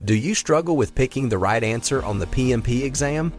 Do you struggle with picking the right answer on the PMP exam?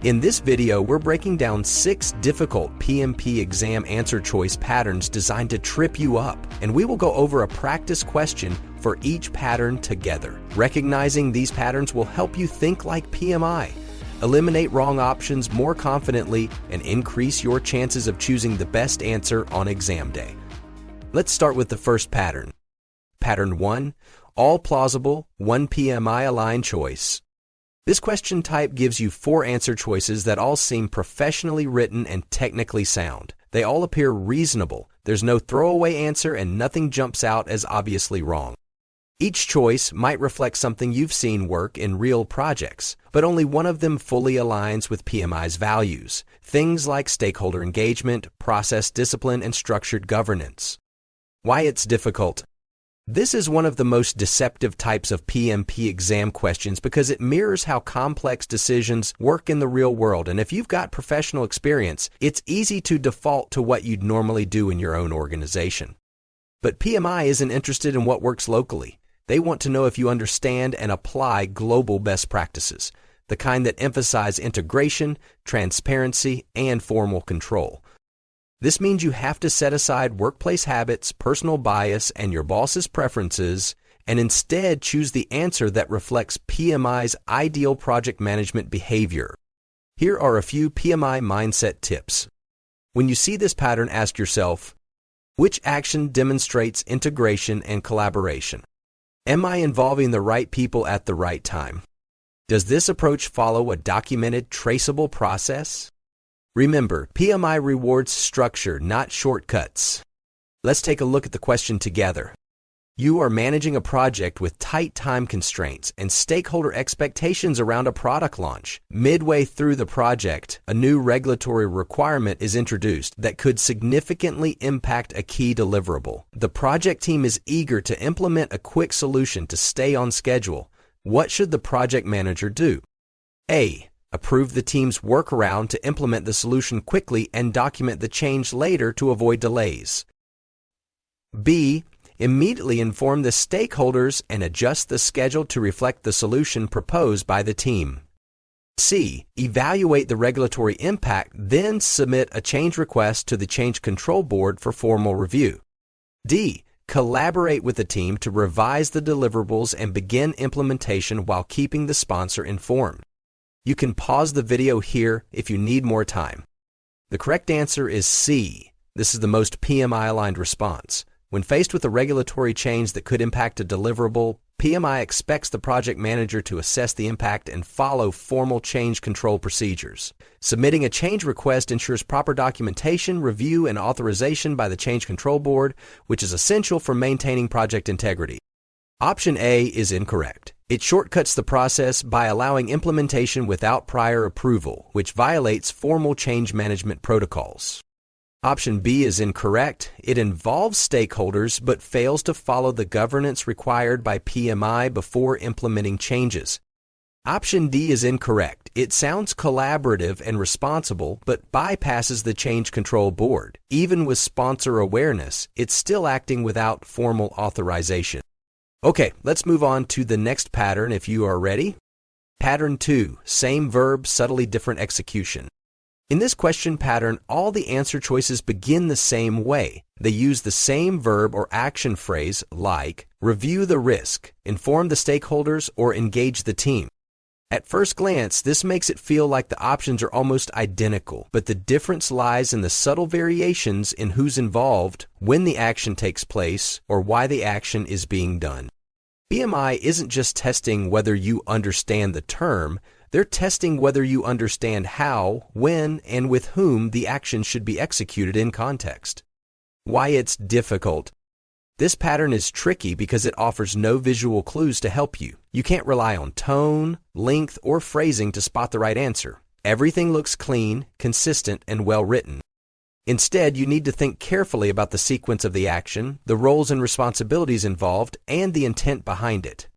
In this video, we're breaking down 6 difficult PMP exam answer choice patterns designed to trip you up, and we will go over a practice question for each pattern together. Recognizing these patterns will help you think like PMI, eliminate wrong options more confidently, and increase your chances of choosing the best answer on exam day. Let's start with the first pattern. Pattern 1, all plausible, 1 PMI-aligned choice. This question type gives you 4 answer choices that all seem professionally written and technically sound. They all appear reasonable. There's no throwaway answer and nothing jumps out as obviously wrong. Each choice might reflect something you've seen work in real projects, but only one of them fully aligns with PMI's values, things like stakeholder engagement, process discipline, and structured governance. Why it's difficult? This is one of the most deceptive types of PMP exam questions because it mirrors how complex decisions work in the real world, and if you've got professional experience, it's easy to default to what you'd normally do in your own organization. But PMI isn't interested in what works locally. They want to know if you understand and apply global best practices, the kind that emphasize integration, transparency, and formal control. This means you have to set aside workplace habits, personal bias, and your boss's preferences, and instead choose the answer that reflects PMI's ideal project management behavior. Here are a few PMI mindset tips. When you see this pattern, ask yourself, which action demonstrates integration and collaboration? Am I involving the right people at the right time? Does this approach follow a documented, traceable process? Remember, PMI rewards structure, not shortcuts. Let's take a look at the question together. You are managing a project with tight time constraints and stakeholder expectations around a product launch. Midway through the project, a new regulatory requirement is introduced that could significantly impact a key deliverable. The project team is eager to implement a quick solution to stay on schedule. What should the project manager do? A. Approve the team's workaround to implement the solution quickly and document the change later to avoid delays. B. Immediately inform the stakeholders and adjust the schedule to reflect the solution proposed by the team. C. Evaluate the regulatory impact, then submit a change request to the Change Control Board for formal review. D. Collaborate with the team to revise the deliverables and begin implementation while keeping the sponsor informed. You can pause the video here if you need more time. The correct answer is C. This is the most PMI-aligned response. When faced with a regulatory change that could impact a deliverable, PMI expects the project manager to assess the impact and follow formal change control procedures. Submitting a change request ensures proper documentation, review, and authorization by the Change Control Board, which is essential for maintaining project integrity. Option A is incorrect. It shortcuts the process by allowing implementation without prior approval, which violates formal change management protocols. Option B is incorrect. It involves stakeholders but fails to follow the governance required by PMI before implementing changes. Option D is incorrect. It sounds collaborative and responsible but bypasses the Change Control Board. Even with sponsor awareness, it's still acting without formal authorization. Okay, let's move on to the next pattern if you are ready. Pattern 2, same verb, subtly different execution. In this question pattern, all the answer choices begin the same way. They use the same verb or action phrase like review the risk, inform the stakeholders, or engage the team. At first glance, this makes it feel like the options are almost identical, but the difference lies in the subtle variations in who's involved, when the action takes place, or why the action is being done. PMI isn't just testing whether you understand the term, they're testing whether you understand how, when, and with whom the action should be executed in context. Why it's difficult. This pattern is tricky because it offers no visual clues to help you. You can't rely on tone, length, or phrasing to spot the right answer. Everything looks clean, consistent, and well written. Instead, you need to think carefully about the sequence of the action, the roles and responsibilities involved, and the intent behind it.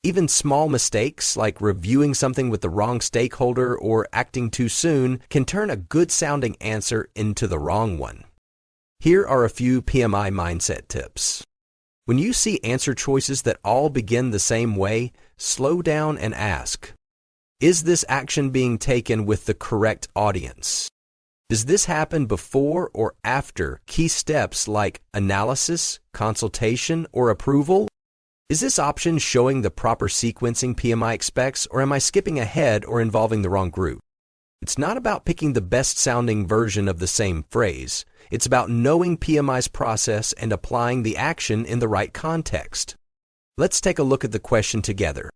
Even small mistakes, like reviewing something with the wrong stakeholder or acting too soon, can turn a good-sounding answer into the wrong one. Here are a few PMI mindset tips. When you see answer choices that all begin the same way, slow down and ask, is this action being taken with the correct audience? Does this happen before or after key steps like analysis, consultation, or approval? Is this option showing the proper sequencing PMI expects, or am I skipping ahead or involving the wrong group? It's not about picking the best-sounding version of the same phrase. It's about knowing PMI's process and applying the action in the right context. Let's take a look at the question together.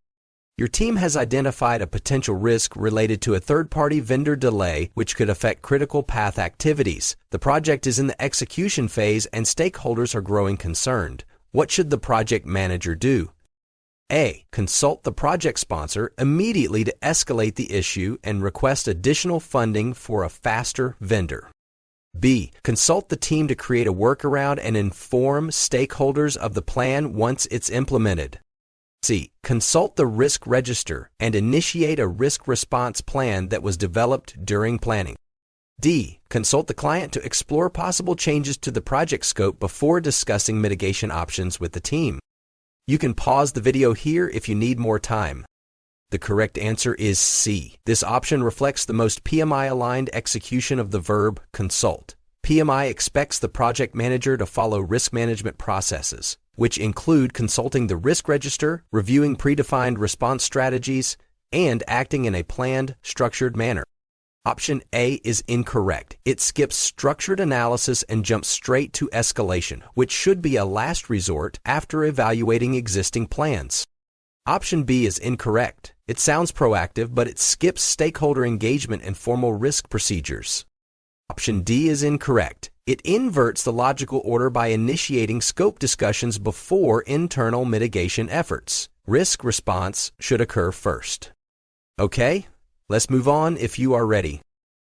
Your team has identified a potential risk related to a third-party vendor delay which could affect critical path activities. The project is in the execution phase and stakeholders are growing concerned. What should the project manager do? A. Consult the project sponsor immediately to escalate the issue and request additional funding for a faster vendor. B. Consult the team to create a workaround and inform stakeholders of the plan once it's implemented. C. Consult the risk register and initiate a risk response plan that was developed during planning. D. Consult the client to explore possible changes to the project scope before discussing mitigation options with the team. You can pause the video here if you need more time. The correct answer is C. This option reflects the most PMI-aligned execution of the verb consult. PMI expects the project manager to follow risk management processes, which include consulting the risk register, reviewing predefined response strategies, and acting in a planned, structured manner. Option A is incorrect. It skips structured analysis and jumps straight to escalation, which should be a last resort after evaluating existing plans. Option B is incorrect. It sounds proactive, but it skips stakeholder engagement and formal risk procedures. Option D is incorrect. It inverts the logical order by initiating scope discussions before internal mitigation efforts. Risk response should occur first. Okay, let's move on if you are ready.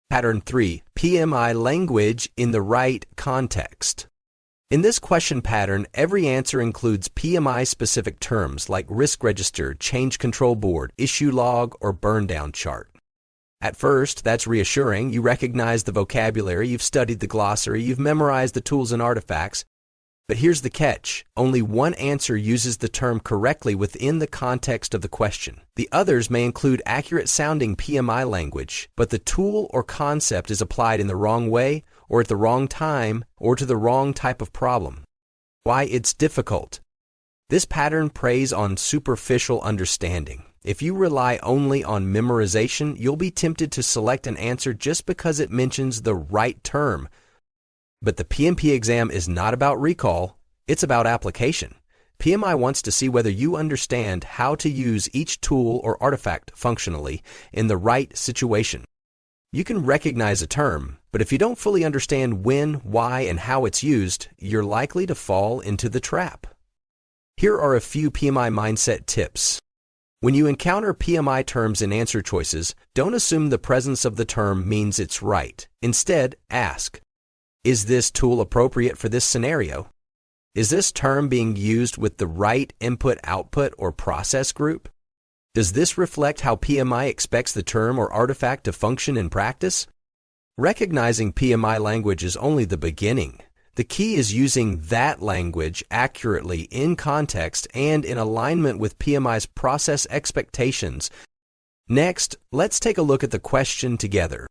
Pattern 3, PMI language in the right context. In this question pattern, every answer includes PMI-specific terms like risk register, change control board, issue log, or burn down chart. At first, that's reassuring. You recognize the vocabulary, you've studied the glossary, you've memorized the tools and artifacts. But here's the catch. Only one answer uses the term correctly within the context of the question. The others may include accurate-sounding PMI language, but the tool or concept is applied in the wrong way, or at the wrong time, or to the wrong type of problem. Why it's difficult. This pattern preys on superficial understanding. If you rely only on memorization, you'll be tempted to select an answer just because it mentions the right term. But the PMP exam is not about recall, it's about application. PMI wants to see whether you understand how to use each tool or artifact functionally in the right situation. You can recognize a term, but if you don't fully understand when, why, and how it's used, you're likely to fall into the trap. Here are a few PMI mindset tips. When you encounter PMI terms in answer choices, don't assume the presence of the term means it's right. Instead, ask, is this tool appropriate for this scenario? Is this term being used with the right input-output or process group? Does this reflect how PMI expects the term or artifact to function in practice? Recognizing PMI language is only the beginning. The key is using that language accurately in context and in alignment with PMI's process expectations. Next, let's take a look at the question together.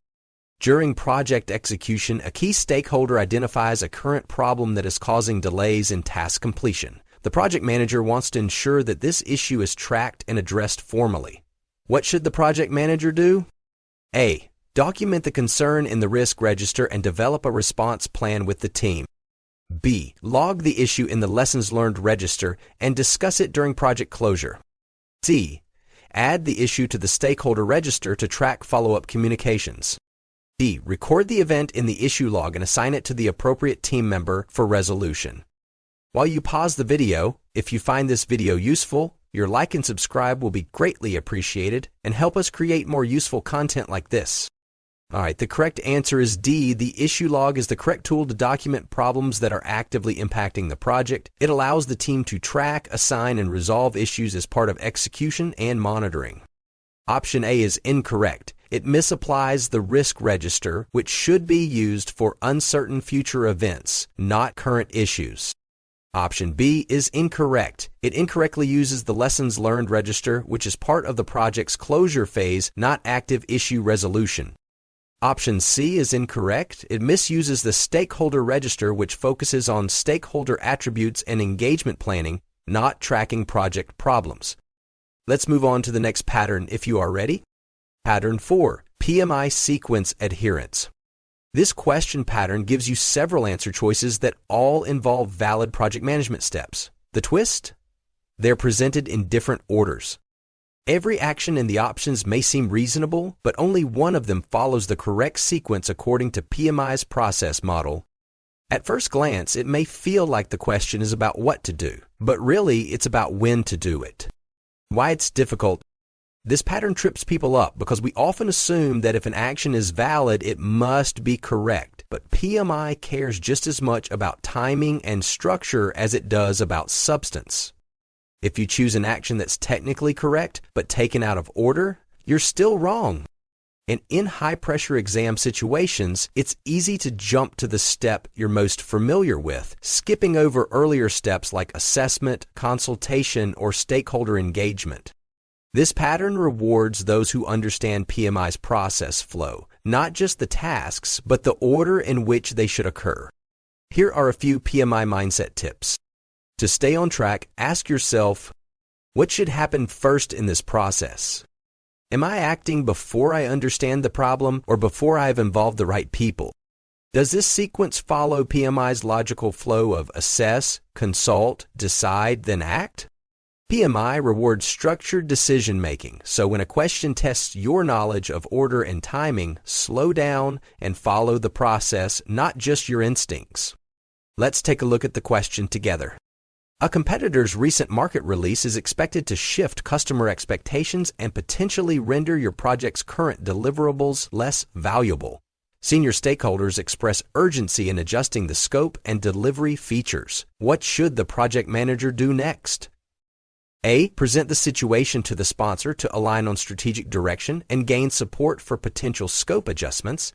During project execution, a key stakeholder identifies a current problem that is causing delays in task completion. The project manager wants to ensure that this issue is tracked and addressed formally. What should the project manager do? A. Document the concern in the risk register and develop a response plan with the team. B. Log the issue in the lessons learned register and discuss it during project closure. C. Add the issue to the stakeholder register to track follow-up communications. D. Record the event in the issue log and assign it to the appropriate team member for resolution. While you pause the video, if you find this video useful, your like and subscribe will be greatly appreciated and help us create more useful content like this. Alright, the correct answer is D. The issue log is the correct tool to document problems that are actively impacting the project. It allows the team to track, assign, and resolve issues as part of execution and monitoring. Option A is incorrect. It misapplies the risk register, which should be used for uncertain future events, not current issues. Option B is incorrect. It incorrectly uses the lessons learned register, which is part of the project's closure phase, not active issue resolution. Option C is incorrect. It misuses the stakeholder register, which focuses on stakeholder attributes and engagement planning, not tracking project problems. Let's move on to the next pattern if you are ready. Pattern 4, PMI sequence adherence. This question pattern gives you several answer choices that all involve valid project management steps. The twist? They're presented in different orders. Every action in the options may seem reasonable, but only one of them follows the correct sequence according to PMI's process model. At first glance, it may feel like the question is about what to do, but really it's about when to do it. Why it's difficult? This pattern trips people up because we often assume that if an action is valid, it must be correct. But PMI cares just as much about timing and structure as it does about substance. If you choose an action that's technically correct, but taken out of order, you're still wrong. And in high-pressure exam situations, it's easy to jump to the step you're most familiar with, skipping over earlier steps like assessment, consultation, or stakeholder engagement. This pattern rewards those who understand PMI's process flow, not just the tasks, but the order in which they should occur. Here are a few PMI mindset tips. To stay on track, ask yourself, what should happen first in this process? Am I acting before I understand the problem or before I have involved the right people? Does this sequence follow PMI's logical flow of assess, consult, decide, then act? PMI rewards structured decision-making, so when a question tests your knowledge of order and timing, slow down and follow the process, not just your instincts. Let's take a look at the question together. A competitor's recent market release is expected to shift customer expectations and potentially render your project's current deliverables less valuable. Senior stakeholders express urgency in adjusting the scope and delivery features. What should the project manager do next? A. Present the situation to the sponsor to align on strategic direction and gain support for potential scope adjustments.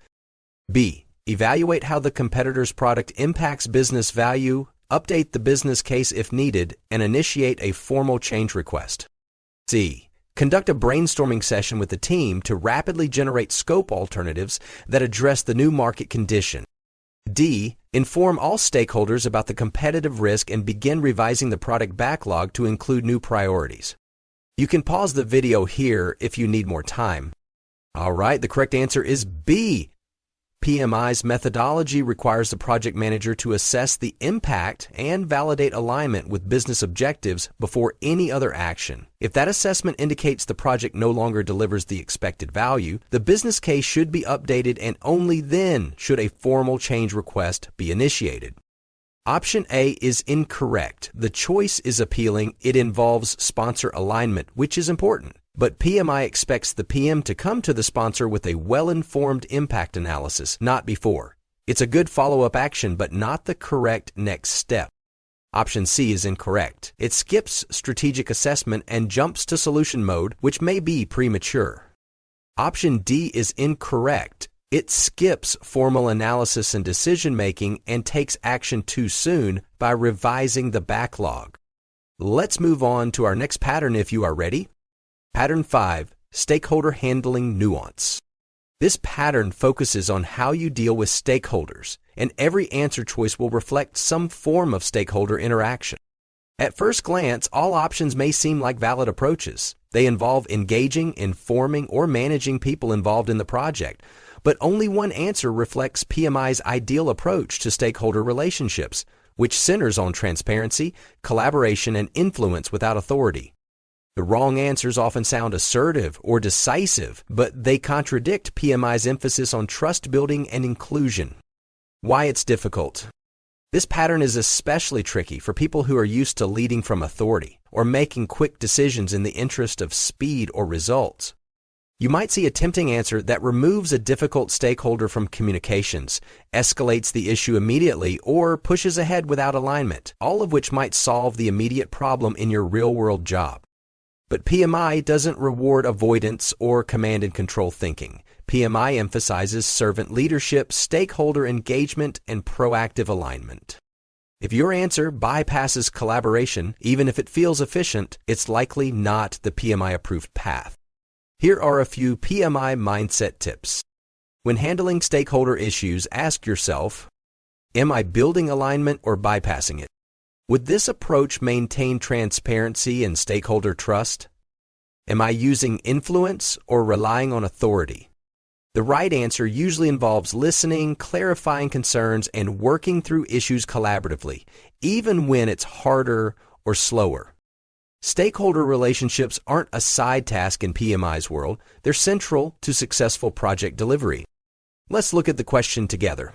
B. Evaluate how the competitor's product impacts business value, update the business case if needed, and initiate a formal change request. C. Conduct a brainstorming session with the team to rapidly generate scope alternatives that address the new market condition. D. Inform all stakeholders about the competitive risk and begin revising the product backlog to include new priorities. You can pause the video here if you need more time. All right, the correct answer is B. PMI's methodology requires the project manager to assess the impact and validate alignment with business objectives before any other action. If that assessment indicates the project no longer delivers the expected value, the business case should be updated and only then should a formal change request be initiated. Option A is incorrect. The choice is appealing. It involves sponsor alignment, which is important. But PMI expects the PM to come to the sponsor with a well-informed impact analysis, not before. It's a good follow-up action, but not the correct next step. Option C is incorrect. It skips strategic assessment and jumps to solution mode, which may be premature. Option D is incorrect. It skips formal analysis and decision-making and takes action too soon by revising the backlog. Let's move on to our next pattern if you are ready. Pattern 5, Stakeholder Handling Nuance. This pattern focuses on how you deal with stakeholders, and every answer choice will reflect some form of stakeholder interaction. At first glance, all options may seem like valid approaches. They involve engaging, informing, or managing people involved in the project, but only one answer reflects PMI's ideal approach to stakeholder relationships, which centers on transparency, collaboration, and influence without authority. The wrong answers often sound assertive or decisive, but they contradict PMI's emphasis on trust building and inclusion. Why it's difficult? This pattern is especially tricky for people who are used to leading from authority or making quick decisions in the interest of speed or results. You might see a tempting answer that removes a difficult stakeholder from communications, escalates the issue immediately, or pushes ahead without alignment, all of which might solve the immediate problem in your real-world job. But PMI doesn't reward avoidance or command and control thinking. PMI emphasizes servant leadership, stakeholder engagement, and proactive alignment. If your answer bypasses collaboration, even if it feels efficient, it's likely not the PMI-approved path. Here are a few PMI mindset tips. When handling stakeholder issues, ask yourself, am I building alignment or bypassing it? Would this approach maintain transparency and stakeholder trust? Am I using influence or relying on authority? The right answer usually involves listening, clarifying concerns, and working through issues collaboratively, even when it's harder or slower. Stakeholder relationships aren't a side task in PMI's world, they're central to successful project delivery. Let's look at the question together.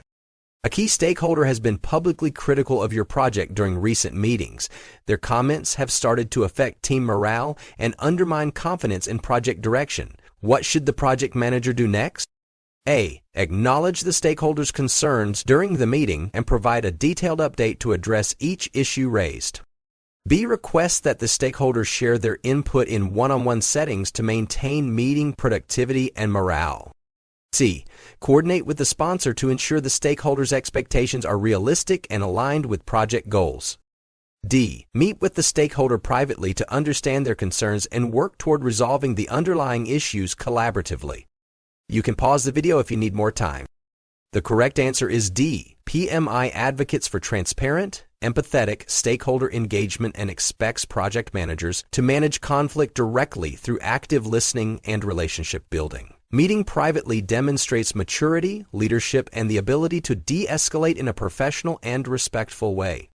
A key stakeholder has been publicly critical of your project during recent meetings. Their comments have started to affect team morale and undermine confidence in project direction. What should the project manager do next? A. Acknowledge the stakeholder's concerns during the meeting and provide a detailed update to address each issue raised. B. Request that the stakeholders share their input in one-on-one settings to maintain meeting productivity and morale. C. Coordinate with the sponsor to ensure the stakeholders' expectations are realistic and aligned with project goals. D. Meet with the stakeholder privately to understand their concerns and work toward resolving the underlying issues collaboratively. You can pause the video if you need more time. The correct answer is D. PMI advocates for transparent, empathetic stakeholder engagement and expects project managers to manage conflict directly through active listening and relationship building. Meeting privately demonstrates maturity, leadership, and the ability to de-escalate in a professional and respectful way.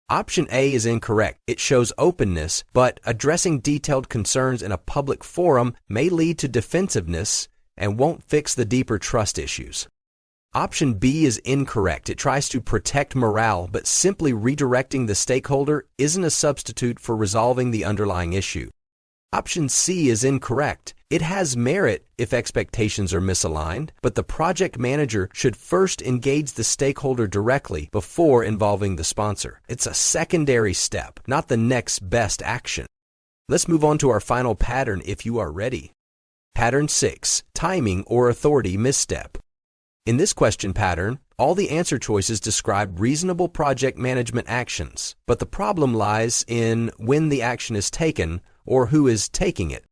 Option A is incorrect. It shows openness, but addressing detailed concerns in a public forum may lead to defensiveness and won't fix the deeper trust issues. Option B is incorrect. It tries to protect morale, but simply redirecting the stakeholder isn't a substitute for resolving the underlying issue. Option C is incorrect. It has merit if expectations are misaligned, but the project manager should first engage the stakeholder directly before involving the sponsor. It's a secondary step, not the next best action. Let's move on to our final pattern if you are ready. Pattern 6, timing or authority misstep. In this question pattern, all the answer choices describe reasonable project management actions, but the problem lies in when the action is taken or who is taking it.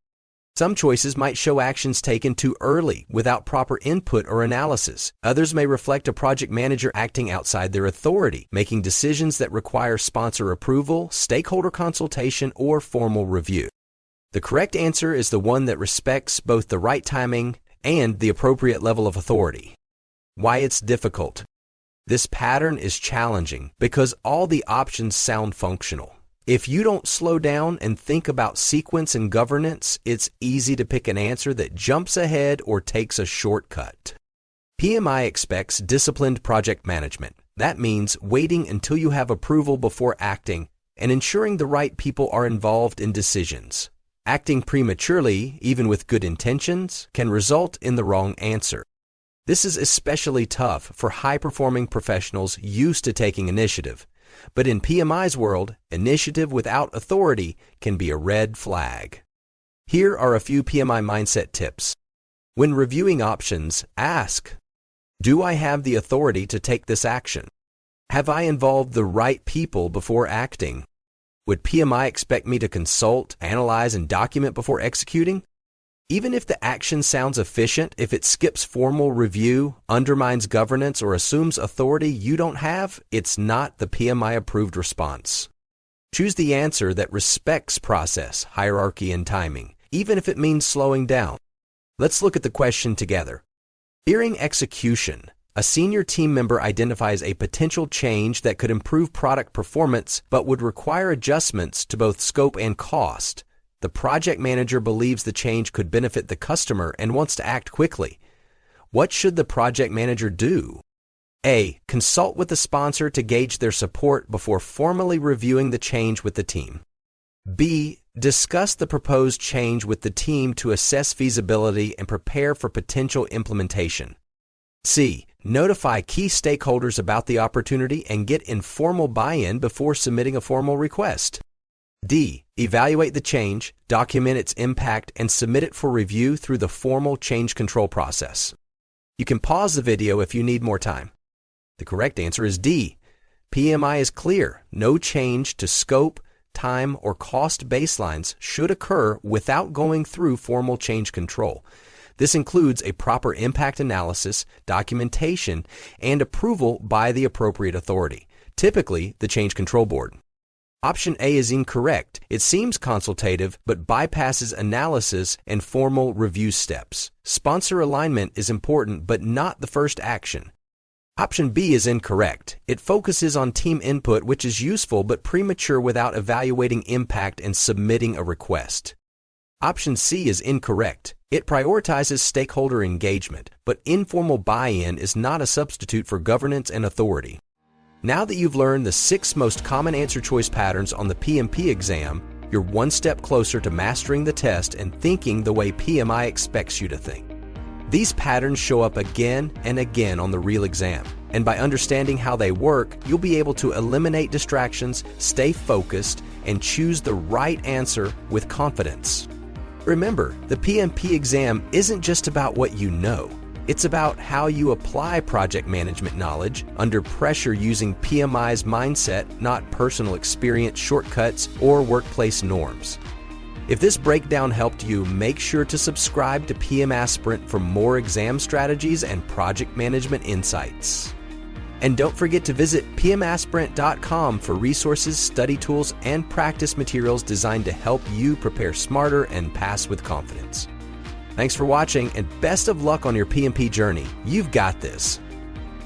Some choices might show actions taken too early without proper input or analysis. Others may reflect a project manager acting outside their authority, making decisions that require sponsor approval, stakeholder consultation, or formal review. The correct answer is the one that respects both the right timing and the appropriate level of authority. Why it's difficult. This pattern is challenging because all the options sound functional. If you don't slow down and think about sequence and governance, it's easy to pick an answer that jumps ahead or takes a shortcut. PMI expects disciplined project management. That means waiting until you have approval before acting and ensuring the right people are involved in decisions. Acting prematurely, even with good intentions, can result in the wrong answer. This is especially tough for high-performing professionals used to taking initiative. But in PMI's world, initiative without authority can be a red flag. Here are a few PMI mindset tips. When reviewing options, ask, do I have the authority to take this action? Have I involved the right people before acting? Would PMI expect me to consult, analyze, and document before executing? Even if the action sounds efficient, if it skips formal review, undermines governance, or assumes authority you don't have, it's not the PMI-approved response. Choose the answer that respects process, hierarchy, and timing, even if it means slowing down. Let's look at the question together. During execution, a senior team member identifies a potential change that could improve product performance but would require adjustments to both scope and cost. The project manager believes the change could benefit the customer and wants to act quickly. What should the project manager do? A. Consult with the sponsor to gauge their support before formally reviewing the change with the team. B. Discuss the proposed change with the team to assess feasibility and prepare for potential implementation. C. Notify key stakeholders about the opportunity and get informal buy-in before submitting a formal request. D. Evaluate the change, document its impact, and submit it for review through the formal change control process. You can pause the video if you need more time. The correct answer is D. PMI is clear. No change to scope, time, or cost baselines should occur without going through formal change control. This includes a proper impact analysis, documentation, and approval by the appropriate authority, typically the Change Control Board. Option A is incorrect. It seems consultative, but bypasses analysis and formal review steps. Sponsor alignment is important, but not the first action. Option B is incorrect. It focuses on team input, which is useful but premature without evaluating impact and submitting a request. Option C is incorrect. It prioritizes stakeholder engagement, but informal buy-in is not a substitute for governance and authority. Now that you've learned the 6 most common answer choice patterns on the PMP exam, you're one step closer to mastering the test and thinking the way PMI expects you to think. These patterns show up again and again on the real exam, and by understanding how they work, you'll be able to eliminate distractions, stay focused, and choose the right answer with confidence. Remember, the PMP exam isn't just about what you know. It's about how you apply project management knowledge under pressure using PMI's mindset, not personal experience, shortcuts, or workplace norms. If this breakdown helped you, make sure to subscribe to PM Aspirant for more exam strategies and project management insights. And don't forget to visit PMAspirant.com for resources, study tools, and practice materials designed to help you prepare smarter and pass with confidence. Thanks for watching, and best of luck on your PMP journey. You've got this.